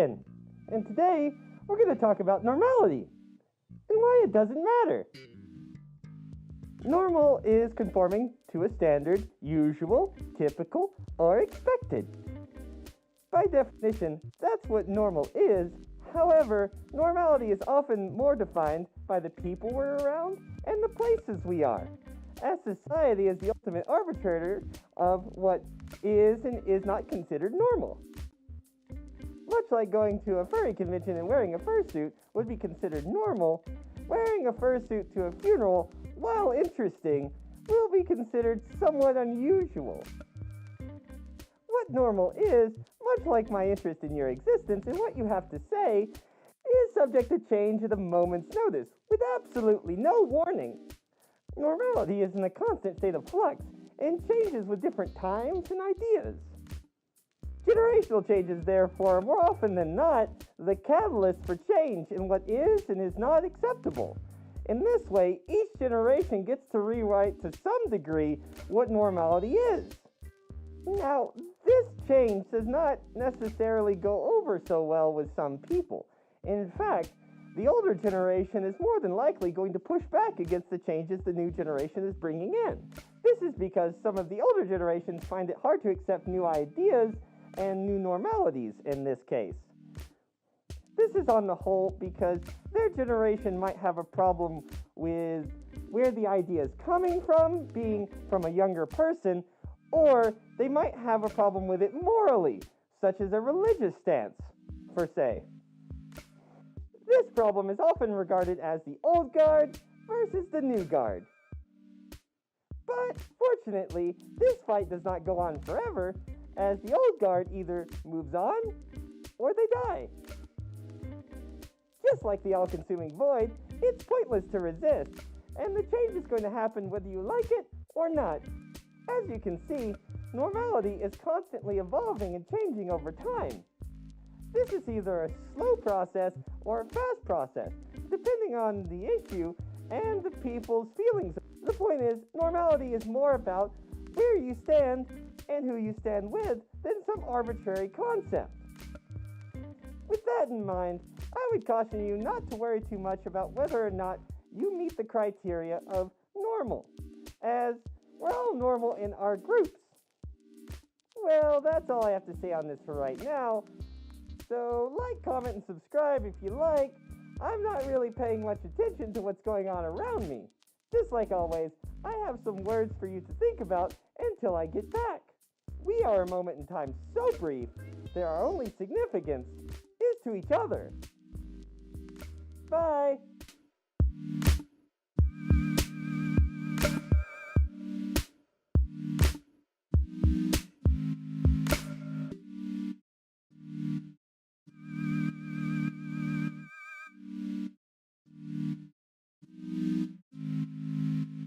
Spyn, and today we're going to talk about normality and why it doesn't matter. Normal is conforming to a standard, usual, typical, or expected. By definition, that's what normal is. However, normality is often more defined by the people we're around and the places we are, as society is the ultimate arbitrator of what is and is not considered normal. Much like going to a furry convention and wearing a fursuit would be considered normal, wearing a fursuit to a funeral, while interesting, will be considered somewhat unusual. What normal is, much like my interest in your existence and what you have to say, is subject to change at a moment's notice, with absolutely no warning. Normality is in a constant state of flux and changes with different times and ideas. Generational changes, therefore, are more often than not the catalyst for change in what is and is not acceptable. In this way, each generation gets to rewrite to some degree what normality is. Now, this change does not necessarily go over so well with some people. In fact, the older generation is more than likely going to push back against the changes the new generation is bringing in. This is because some of the older generations find it hard to accept new ideas and new normalities in this case. This is on the whole because their generation might have a problem with where the idea is coming from, being from a younger person, or they might have a problem with it morally, such as a religious stance, per se. This problem is often regarded as the old guard versus the new guard. But fortunately, this fight does not go on forever, as the old guard either moves on or they die. Just like the all-consuming void, it's pointless to resist, and the change is going to happen whether you like it or not. As you can see, normality is constantly evolving and changing over time. This is either a slow process or a fast process, depending on the issue and the people's feelings. The point is, normality is more about where you stand and who you stand with than some arbitrary concept. With that in mind, I would caution you not to worry too much about whether or not you meet the criteria of normal, as we're all normal in our groups. Well, that's all I have to say on this for right now. So like, comment, and subscribe if you like. I'm not really paying much attention to what's going on around me. Just like always, I have some words for you to think about until I get back. We are a moment in time so brief that our only significance is to each other. Bye.